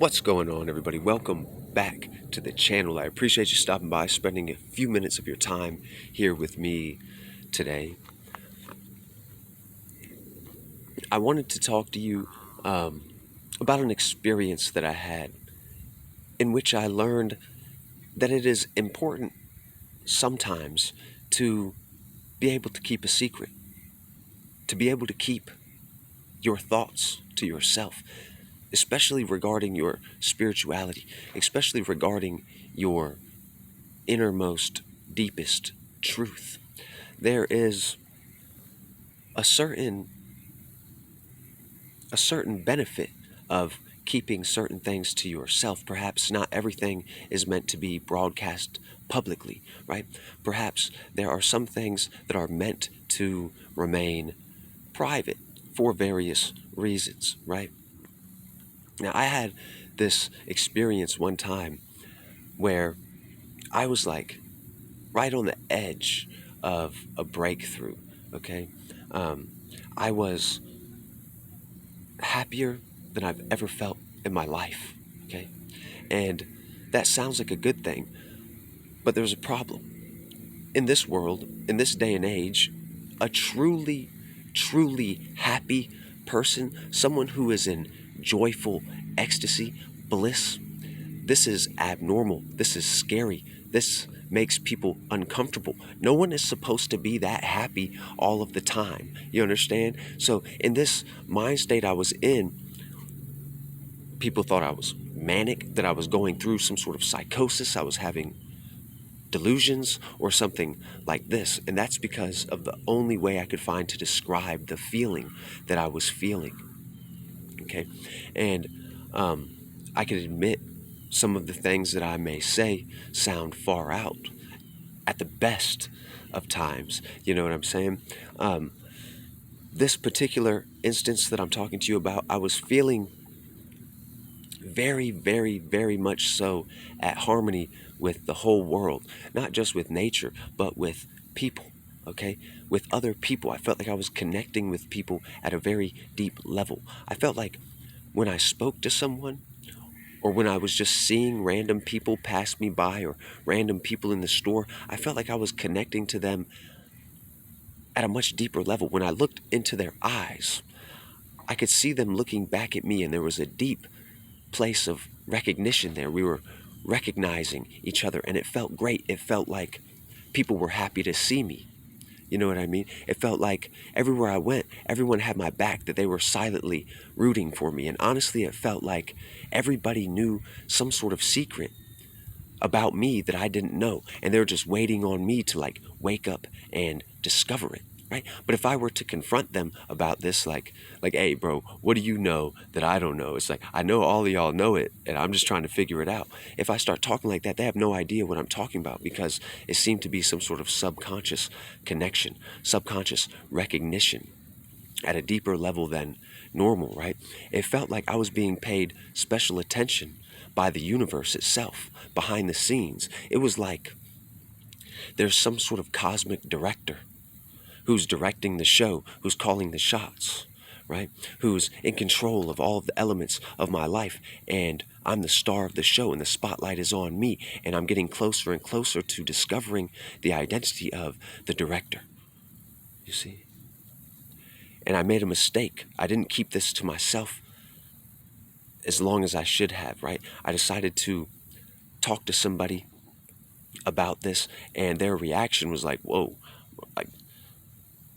What's going on, everybody? Welcome back to the channel. I appreciate you stopping by, spending a few minutes of your time here with me today. I wanted to talk to you about an experience that I had in which I learned that it is important sometimes to be able to keep a secret, to be able to keep your thoughts to yourself, especially regarding your spirituality, especially regarding your innermost, deepest truth. There is a certain benefit of keeping certain things to yourself. Perhaps not everything is meant to be broadcast publicly, right? Perhaps there are some things that are meant to remain private for various reasons, right? Now, I had this experience one time where I was like right on the edge of a breakthrough, okay? Um, I was happier than I've ever felt in my life, okay? And that sounds like a good thing, but there's a problem. In this world, in this day and age, a truly happy person, someone who is in joyful ecstasy, bliss, this is abnormal. This is scary. This makes people uncomfortable. No one is supposed to be that happy all of the time. You understand? So in this mind state I was in, people thought I was manic, that I was going through some sort of psychosis, I was having delusions or something like this. And that's because of the only way I could find to describe the feeling that I was feeling. Okay? And I can admit some of the things that I may say sound far out at the best of times. You know what I'm saying? This particular instance that I'm talking to you about, I was feeling very much so at harmony with the whole world, not just with nature, but with people, okay? With other people. I felt like I was connecting with people at a very deep level. I felt like when I spoke to someone, or when I was just seeing random people pass me by, or random people in the store, I felt like I was connecting to them at a much deeper level. When I looked into their eyes, I could see them looking back at me, and there was a deep place of recognition there. We were recognizing each other, and it felt great. It felt like people were happy to see me. You know what I mean? It felt like everywhere I went, everyone had my back, that they were silently rooting for me. And honestly, it felt like everybody knew some sort of secret about me that I didn't know. And they were just waiting on me to like wake up and discover it. Right? But if I were to confront them about this, hey, bro, what do you know that I don't know? It's like, I know all of y'all know it, and I'm just trying to figure it out. If I start talking like that, they have no idea what I'm talking about, because it seemed to be some sort of subconscious connection, subconscious recognition at a deeper level than normal, right? It felt like I was being paid special attention by the universe itself, behind the scenes. It was like there's some sort of cosmic director who's directing the show, who's calling the shots, right? Who's in control of all of the elements of my life, and I'm the star of the show, and the spotlight is on me, and I'm getting closer and closer to discovering the identity of the director, you see? And I made a mistake. I didn't keep this to myself as long as I should have, right? I decided to talk to somebody about this, and their reaction was like, whoa, like,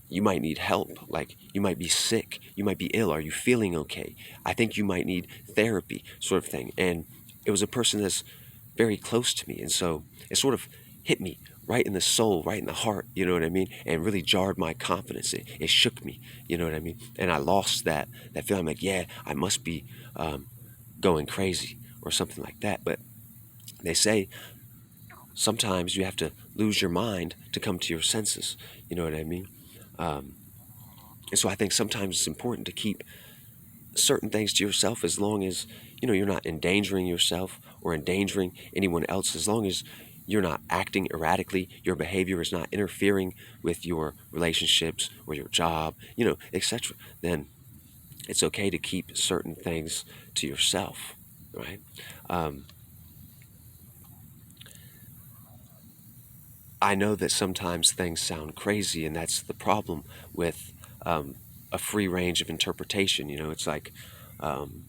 you might need help. Like, you might be sick. You might be ill. Are you feeling okay? I think you might need therapy, sort of thing. And it was a person that's very close to me. And so it sort of hit me right in the soul, right in the heart, you know what I mean? And really jarred my confidence. It shook me, you know what I mean? And I lost that feeling. I'm like, yeah, I must be going crazy or something like that. But they say sometimes you have to lose your mind to come to your senses, you know what I mean? And so I think sometimes it's important to keep certain things to yourself, as long as, you're not endangering yourself or endangering anyone else, as long as you're not acting erratically, your behavior is not interfering with your relationships or your job, etc., then it's okay to keep certain things to yourself. right? Um, I know that sometimes things sound crazy, and that's the problem with um, a free range of interpretation. You know, it's like um,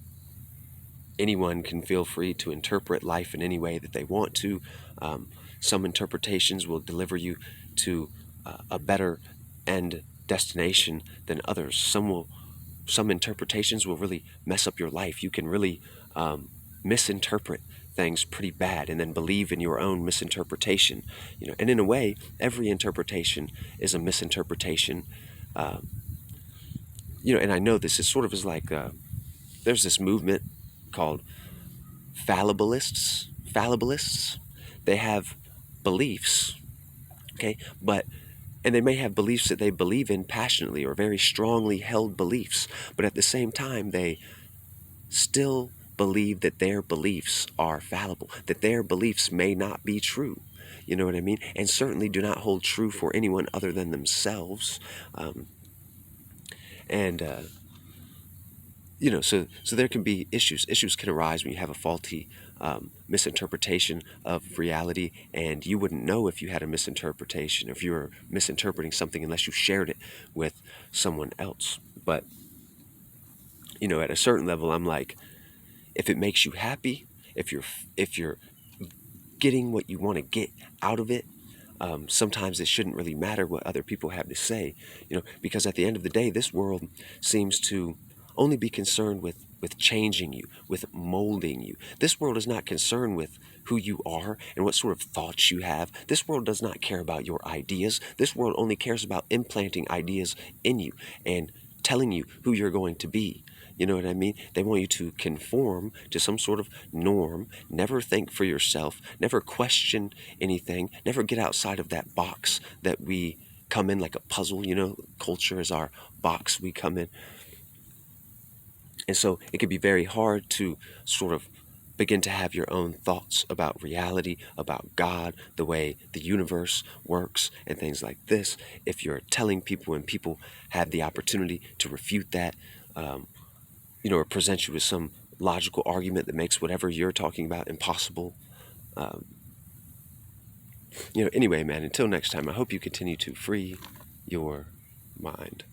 anyone can feel free to interpret life in any way that they want to. Um, some interpretations will deliver you to a better end destination than others. Some interpretations will really mess up your life. You can really misinterpret things pretty bad and then believe in your own misinterpretation. You know, and in a way, every interpretation is a misinterpretation. Uh, you know, and I know this is sort of is like there's this movement called fallibilists. They have beliefs, okay, but and they may have beliefs that they believe in passionately or very strongly held beliefs, but at the same time they still believe that their beliefs are fallible, that their beliefs may not be true. You know what I mean? And certainly do not hold true for anyone other than themselves. Um, and you know, so there can be issues. Issues can arise when you have a faulty misinterpretation of reality, and you wouldn't know if you had a misinterpretation, if you were misinterpreting something, unless you shared it with someone else. But you know, at a certain level, I'm like, if it makes you happy, if you're getting what you want to get out of it, sometimes it shouldn't really matter what other people have to say, you know, because at the end of the day, this world seems to only be concerned with changing you, with molding you. This world is not concerned with who you are and what sort of thoughts you have. This world does not care about your ideas. This world only cares about implanting ideas in you and telling you who you're going to be. You know what I mean? They want you to conform to some sort of norm, never think for yourself, never question anything, never get outside of that box that we come in like a puzzle. You know, culture is our box we come in. And so it can be very hard to sort of begin to have your own thoughts about reality, about God, the way the universe works, and things like this. If you're telling people and people have the opportunity to refute that, you know, or present you with some logical argument that makes whatever you're talking about impossible. Um, you know, anyway, man, until next time, I hope you continue to free your mind.